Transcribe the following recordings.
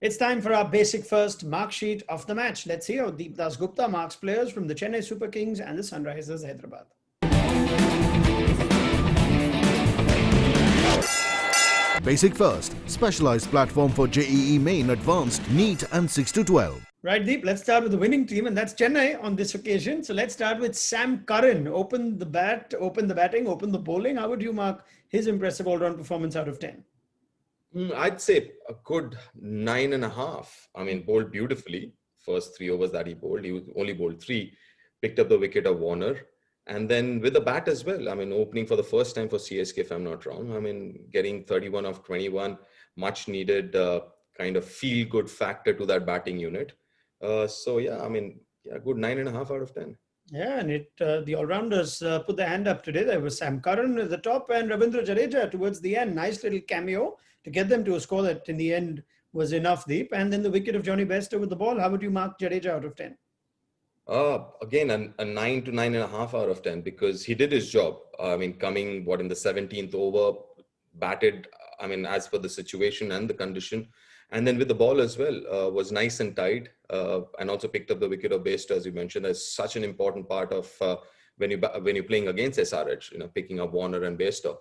It's time for our basic first mark sheet of the match. Let's see how Deep Dasgupta marks players from the Chennai Super Kings and the Sunrisers Hyderabad. Basic First, specialized platform for JEE Main Advanced, NEET and 6 to 12. Right, Deep, let's start with the winning team, and that's Chennai on this occasion. So let's start with Sam Curran. Open the batting, open the bowling. How would you mark his impressive all-round performance out of 10? I'd say a good 9.5. I mean, bowled beautifully. First 3 overs that he bowled, he only bowled 3. Picked up the wicket of Warner. And then with the bat as well. I mean, opening for the first time for CSK, if I'm not wrong. I mean, getting 31 of 21, much needed kind of feel-good factor to that batting unit. So, yeah, I mean, good 9.5 out of 10. Yeah, and the all-rounders put their hand up today. There was Sam Curran at the top and Ravindra Jadeja towards the end. Nice little cameo to get them to a score that in the end was enough, Deep. And then the wicket of Johnny Bairstow with the ball. How would you mark Jadeja out of 10? Again, a 9 to 9.5 out of 10 because he did his job. I mean, coming in the 17th over, batted, I mean, as per the situation and the condition. And then with the ball as well, was nice and tight, and also picked up the wicket of Bairstow, as you mentioned. That's such an important part of when you're playing against SRH, picking up Warner and Bairstow.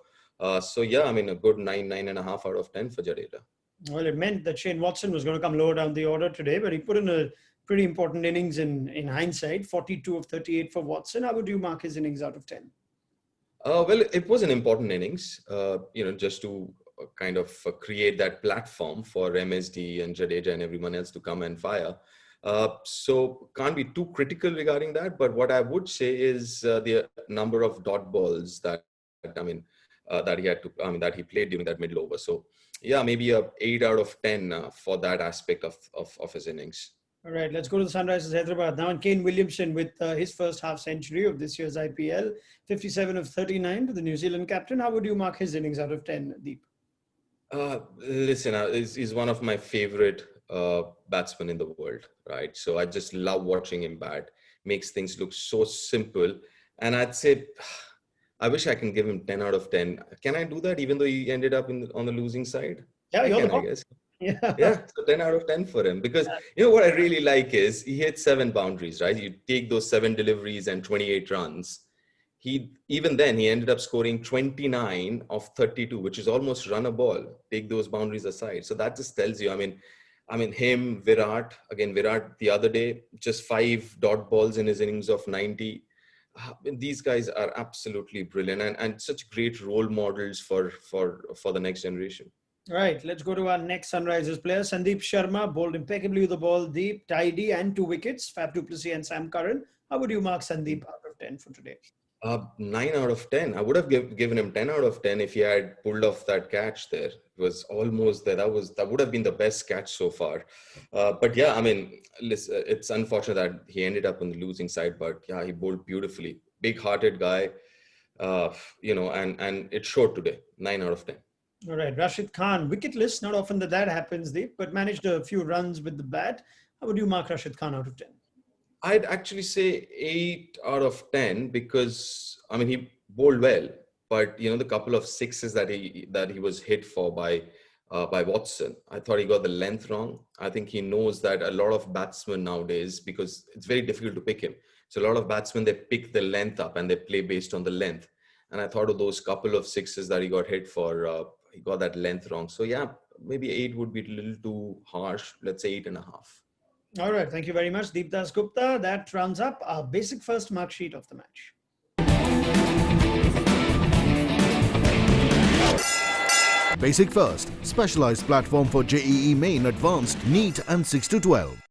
So yeah, I mean, a good 9.5 out of 10 for Jadeja. Well, it meant that Shane Watson was going to come lower down the order today, but he put in a pretty important innings in hindsight. 42 of 38 for Watson. How would you mark his innings out of 10? Well, it was an important innings, just to kind of create that platform for MSD and Jadeja and everyone else to come and fire. So can't be too critical regarding that. But what I would say is the number of dot balls that he played during that middle over. So yeah, maybe a 8 out of 10 for that aspect of his innings. All right, let's go to the Sunrisers Hyderabad now. And Kane Williamson with his first half century of this year's IPL, 57 of 39 to the New Zealand captain. How would you mark his innings out of 10, Deep? Listen, he's one of my favorite batsmen in the world, right? So I just love watching him bat. Makes things look so simple. And I'd say, I wish I can give him 10 out of 10. Can I do that even though he ended up on the losing side? Yeah, I guess. Yeah, so 10 out of 10 for him. Because what I really like is he hit 7 boundaries, right? You take those 7 deliveries and 28 runs. Even then he ended up scoring 29 of 32, which is almost run a ball. Take those boundaries aside. So that just tells you, I mean him, Virat the other day, just 5 dot balls in his innings of 90. These guys are absolutely brilliant and such great role models for the next generation. Right, let's go to our next Sunrisers player. Sandeep Sharma bowled impeccably with the ball, deep, tidy, and 2 wickets. Fab du Plessis and Sam Curran. How would you mark Sandeep out of 10 for today? 9 out of 10. I would have given him 10 out of 10 if he had pulled off that catch there. It was almost there. That would have been the best catch so far. But yeah, I mean, listen, it's unfortunate that he ended up on the losing side. But yeah, he bowled beautifully. Big-hearted guy, and it showed today. 9 out of 10. All right, Rashid Khan, wicketless. Not often that happens, Deep, but managed a few runs with the bat. How would you mark Rashid Khan out of 10? I'd actually say 8 out of 10 because he bowled well, but the couple of sixes that he was hit for by Watson, I thought he got the length wrong. I think he knows that a lot of batsmen nowadays, because it's very difficult to pick him. So a lot of batsmen, they pick the length up and they play based on the length. And I thought of those couple of sixes that he got hit for, he got that length wrong. So yeah, maybe 8 would be a little too harsh. Let's say 8.5. All right, thank you very much, Deep Dasgupta. That rounds up our basic first mark sheet of the match. Basic First, specialized platform for JEE Main Advanced, NEET and 6 to 12.